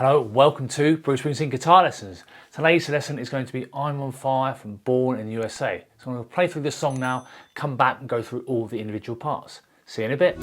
Hello, welcome to Bruce Springsteen Guitar Lessons. Today's lesson is going to be I'm on Fire from Born in the USA. So I'm going to play through this song now, come back and go through all the individual parts. See you in a bit.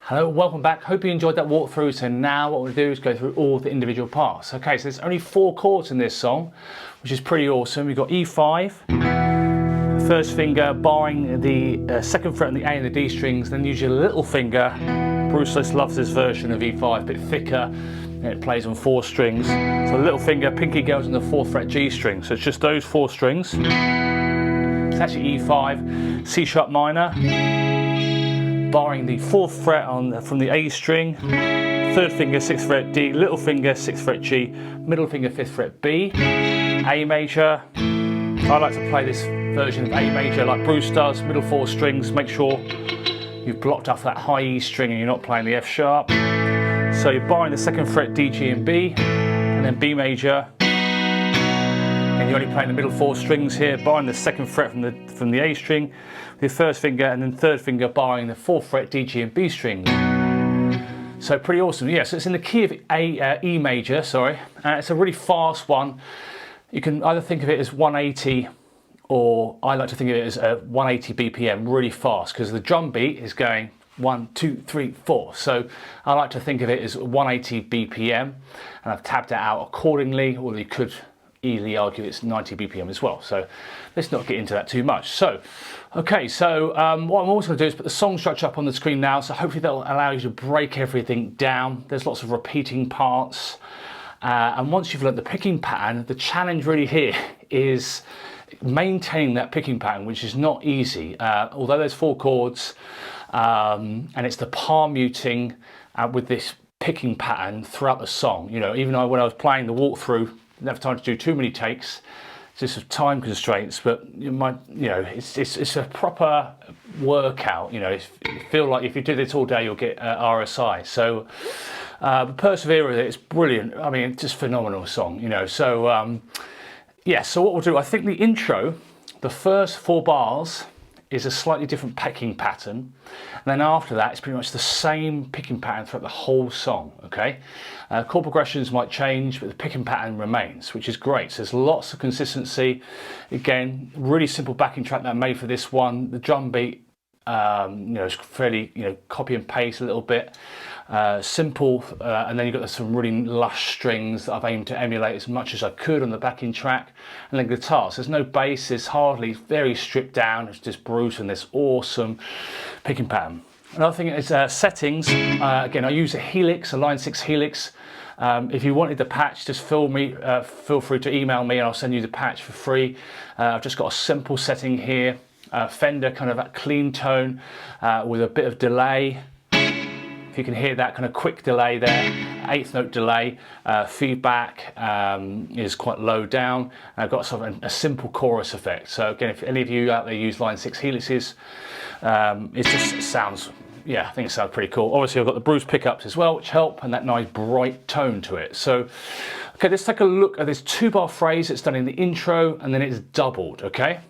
Hello, welcome back. Hope you enjoyed that walkthrough. So now what we'll do is go through all the individual parts. Okay, so there's only 4 chords in this song, which is pretty awesome. We've got E5, first finger barring the 2nd fret on the A and the D strings, then use your little finger. Bruce loves this version of E5, a bit thicker, and it plays on 4 strings. So little finger, pinky goes on the 4th fret G string. So it's just those 4 strings. It's actually E5, C sharp minor, barring the 4th fret from the A string, 3rd finger 6th fret D, little finger 6th fret G, middle finger 5th fret B, A major. I like to play this version of A major like Bruce does, middle 4 strings. Make sure you've blocked off that high E string and you're not playing the F sharp. So you're barring the 2nd fret D, G and B, and then B major. And you're only playing the middle 4 strings here, barring the 2nd fret from the A string, with your 1st finger, and then 3rd finger barring the 4th fret D, G and B strings. So pretty awesome. Yeah, so it's in the key of E major, sorry. It's a really fast one. You can either think of it as 180, or I like to think of it as 180 BPM, really fast, because the drum beat is going 1, 2, 3, 4. So I like to think of it as 180 BPM, and I've tabbed it out accordingly, or you could easily argue it's 90 BPM as well. So let's not get into that too much. So, okay, so what I'm also going to do is put the song structure up on the screen now. So hopefully that'll allow you to break everything down. There's lots of repeating parts. And once you've learned the picking pattern, the challenge really here is maintaining that picking pattern, which is not easy. Although there's 4 chords, and it's the palm muting with this picking pattern throughout the song. You know, even when I was playing the walkthrough, didn't have time to do too many takes, just of time constraints. But it's a proper workout. You know, you feel like if you do this all day, you'll get RSI. So persevere with it. It's brilliant. I mean, it's just a phenomenal song. You know, so yeah. So what we'll do, I think the intro, the first 4 bars is a slightly different picking pattern, and then after that it's pretty much the same picking pattern throughout the whole song. Okay, chord progressions might change, but the picking pattern remains, which is great. So there's lots of consistency. Again, really simple backing track that I made for this one. The drum beat, it's fairly, copy and paste a little bit. Simple, and then you've got some really lush strings that I've aimed to emulate as much as I could on the backing track, and then guitar. So there's no bass, there's hardly, very stripped down. It's just Bruce and this awesome picking pattern. Another thing is settings. Again, I use a Helix, a Line 6 Helix. If you wanted the patch, just feel free to email me and I'll send you the patch for free. I've just got a simple setting here. Fender kind of a clean tone with a bit of delay. If you can hear that kind of quick delay there, 8th note delay. Feedback is quite low down. I've got sort of a simple chorus effect. So again, if any of you out there use Line 6 Helixes, it just sounds, I think it sounds pretty cool. Obviously I've got the Bruce pickups as well, which help, and that nice bright tone to it. So, okay, let's take a look at this 2-bar phrase that's done in the intro, and then it's doubled, okay?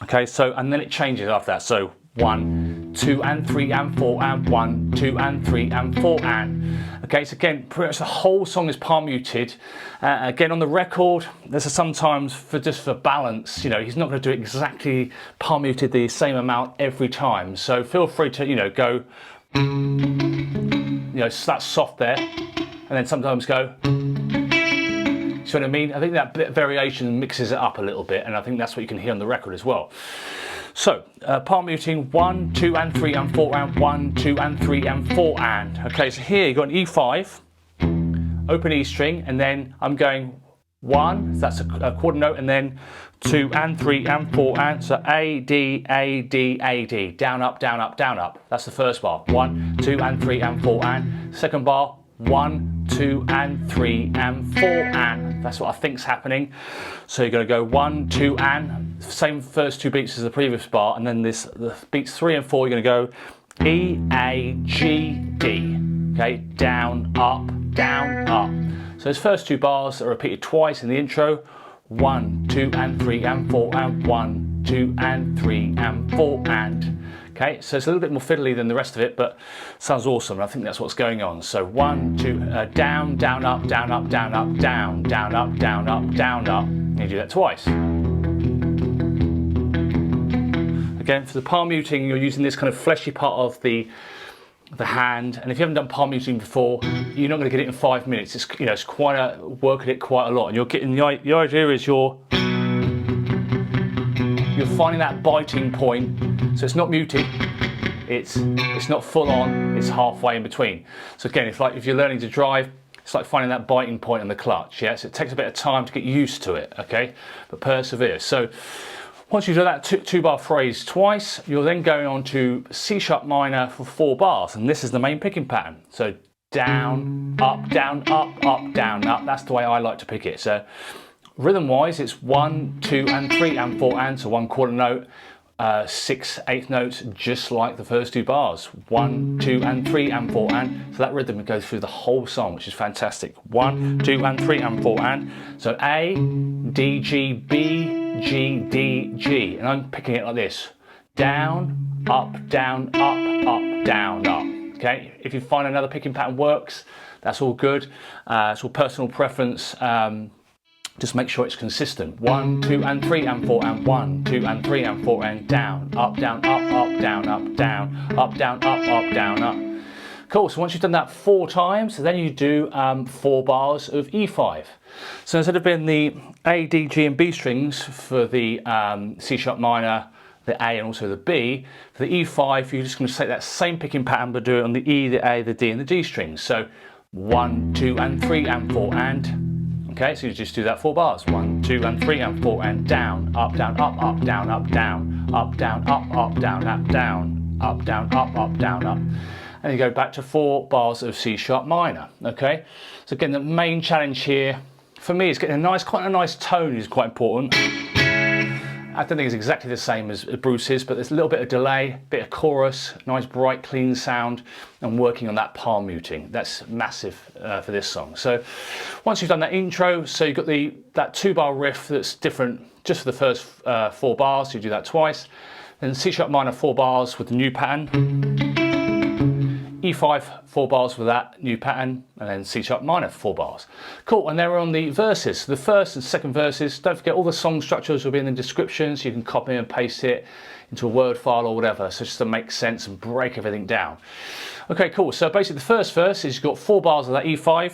Okay, so, and then it changes after that. So 1, 2 and 3 and 4 and 1, 2 and 3 and 4 and. Okay, so again, pretty much the whole song is palm muted. Again, on the record, there's sometimes just for balance, he's not going to do exactly palm muted the same amount every time. So feel free to, go, that's soft there, and then sometimes go. See what I mean? I think that bit of variation mixes it up a little bit, and I think that's what you can hear on the record as well. So, palm muting 1, 2 and 3 and 4 and 1, 2 and 3 and 4 and. Okay, so here you've got an E5, open E string, and then I'm going 1, so that's a quarter note, and then 2 and 3 and 4 and. So A, D, A, D, A, D. Down, up, down, up, down, up. That's the first bar. 1, 2 and 3 and 4 and. Second bar, 1, 2 and 3 and 4 and. That's what I think's happening. So you're going to go 1, 2 and, same first 2 beats as the previous bar, and then the beats 3 and 4 you're going to go E, A, G, D. Okay, down, up, down, up. So those first 2 bars are repeated twice in the intro. 1, 2 and 3 and 4 and 1, 2 and 3 and 4 and. Okay, so it's a little bit more fiddly than the rest of it, but sounds awesome. I think that's what's going on. So 1, 2, down, down, up, down, up, down, up, down, down, up, down, up, down, up. And you do that twice. Again, for the palm muting, you're using this kind of fleshy part of the hand, and if you haven't done palm muting before, you're not going to get it in 5 minutes. It's it's quite a work at it quite a lot, and you're getting the idea is you're finding that biting point. So it's not muted, it's not full on, it's halfway in between. So again, if you're learning to drive, it's like finding that biting point on the clutch. Yeah, so it takes a bit of time to get used to it. Okay, but persevere. So once you've done that 2-bar phrase twice, you're then going on to C sharp minor for 4 bars, and this is the main picking pattern. So down, up, down, up, up, down, up. That's the way I like to pick it. So rhythm wise, it's 1, 2 and 3 and 4 and, so 1 quarter note. 6 8th notes, just like the first 2 bars. 1, 2 and 3 and 4 and. So that rhythm goes through the whole song, which is fantastic. 1, 2 and 3 and 4 and. So A, D, G, B, G, D, G. And I'm picking it like this. Down, up, down, up, up, down, up. Okay, if you find another picking pattern works, that's all good. It's all personal preference. Just make sure it's consistent. 1, 2 and 3 and 4 and 1, 2 and 3 and 4 and down, up, down, up, up, down, up, down, up, down, up, down, up. Cool, so once you've done that 4 times, then you do 4 bars of E5. So instead of being the A, D, G and B strings for the C sharp minor, the A and also the B, for the E5 you're just going to take that same picking pattern but do it on the E, the A, the D and the D strings. So 1, 2 and 3 and 4 and. Okay, so you just do that 4 bars. 1, 2 and 3 and 4 and down, up, down, up, up, down, up, down, up, down, up, down, up, down, up, down, up, down, up. And you go back to 4 bars of C sharp minor. Okay, so again, the main challenge here for me is getting quite a nice tone is quite important. I don't think it's exactly the same as Bruce's, but there's a little bit of delay, bit of chorus, nice bright clean sound, and working on that palm muting. That's massive for this song. So once you've done that intro, so you've got that 2-bar riff that's different just for the first 4 bars, so you do that twice. Then C sharp minor 4 bars with the new pattern. E5 4 bars with that new pattern, and then C sharp minor 4 bars. Cool, and then we're on the verses. The first and second verses. Don't forget all the song structures will be in the description, so you can copy and paste it into a Word file or whatever, so just to make sense and break everything down. Okay, cool. So basically the first verse is you've got 4 bars of that E5.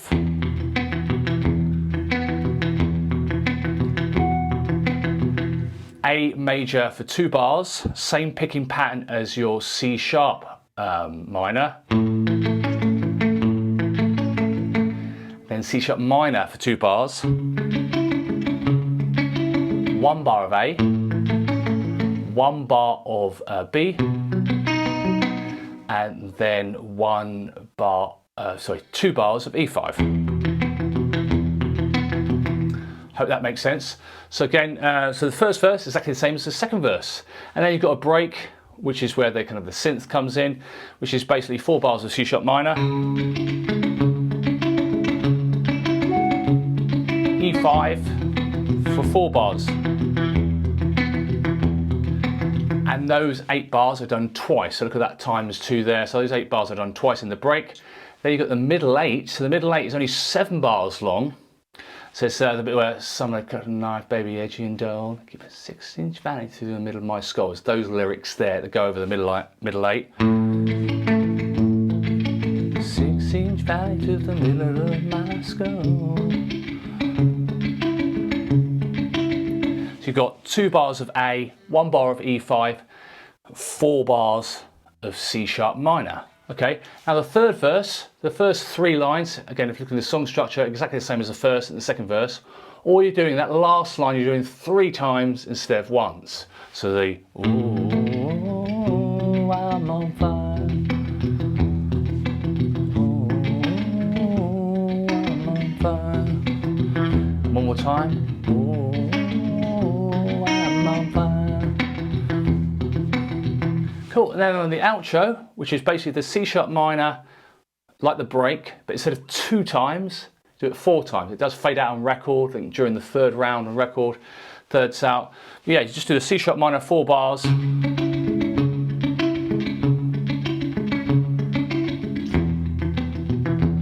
A major for 2 bars, same picking pattern as your C sharp minor. Then C sharp minor for 2 bars. 1 bar of A, 1 bar of B, and then 2 bars of E5. Hope that makes sense. So again, so the first verse is exactly the same as the second verse. And then you've got a break, which is where the kind of the synth comes in, which is basically 4 bars of C sharp minor, E5 for 4 bars. And those 8 bars are done twice. So look at that times 2 there. So those 8 bars are done twice in the break. Then you've got the middle 8. So the middle 8 is only 7 bars long. So it's the bit where someone cut a knife, baby, edgy and dull, keep a 6-inch valley through the middle of my skull. It's those lyrics there that go over the middle 8. 6-inch valley through the middle of my skull. So you've got 2 bars of A, 1 bar of E5, 4 bars of C sharp minor. Okay, now the third verse, the first 3 lines, again, if you look at the song structure, exactly the same as the first and the second verse. All you're doing, that last line, you're doing 3 times instead of once. So the, ooh, I'm on fire. Ooh, I'm on fire. One more time. Ooh, I'm on fire. Cool, and then on the outro, which is basically the C sharp minor, like the break, but instead of 2 times, do it 4 times. It does fade out on record, I think during the 3rd round on record, 3rds out. But yeah, you just do the C sharp minor 4 bars.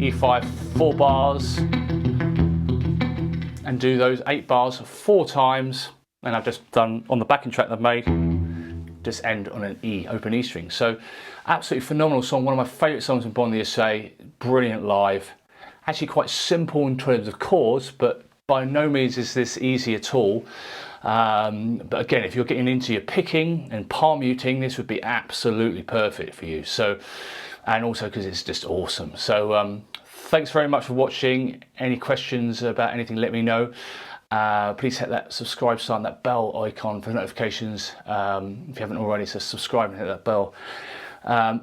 E5 4 bars. And do those 8 bars 4 times. And I've just done, on the backing track that I've made, just end on an E, open E string. So absolutely phenomenal song, one of my favourite songs in Born In The U.S.A, brilliant live. Actually quite simple in terms of chords, but by no means is this easy at all. But again, if you're getting into your picking and palm muting, this would be absolutely perfect for you. So, and also because it's just awesome. So thanks very much for watching. Any questions about anything, let me know. Please hit that subscribe sign, that bell icon for notifications if you haven't already, so subscribe and hit that bell.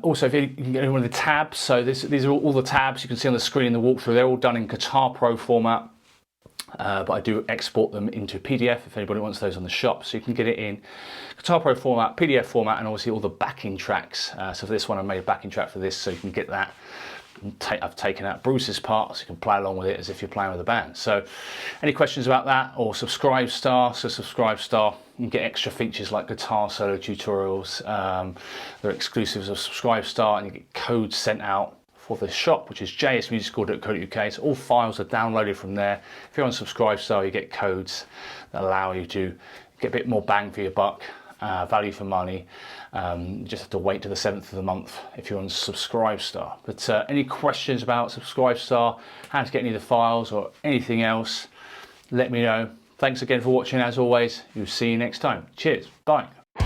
Also, if you can get one of the tabs, so these are all the tabs you can see on the screen in the walkthrough. They're all done in Guitar Pro format, but I do export them into PDF if anybody wants those on the shop, so you can get it in Guitar Pro format, PDF format, and obviously all the backing tracks. So for this one I made a backing track for this, so you can get that. I've taken out Bruce's part, so you can play along with it as if you're playing with a band. So any questions about that, or Subscribe Star, so Subscribe Star, you can get extra features like guitar solo tutorials. They're exclusives of Subscribe Star, and you get codes sent out for the shop, which is jsmusicschool.co.uk. So all files are downloaded from there. If you're on Subscribe Star, you get codes that allow you to get a bit more bang for your buck. Value for money. You just have to wait to the 7th of the month if you're on Subscribe Star. But any questions about Subscribe Star, how to get any of the files or anything else, let me know. Thanks again for watching as always. We'll see you next time. Cheers. Bye. If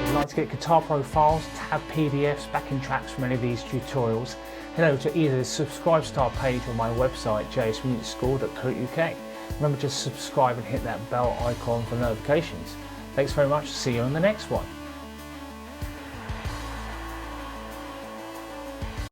you'd like to get Guitar Pro files, tab PDFs, backing tracks from any of these tutorials, head over to either the Subscribe Star page or my website, jsmusicschool.co.uk. Remember to subscribe and hit that bell icon for notifications. Thanks very much. See you on the next one.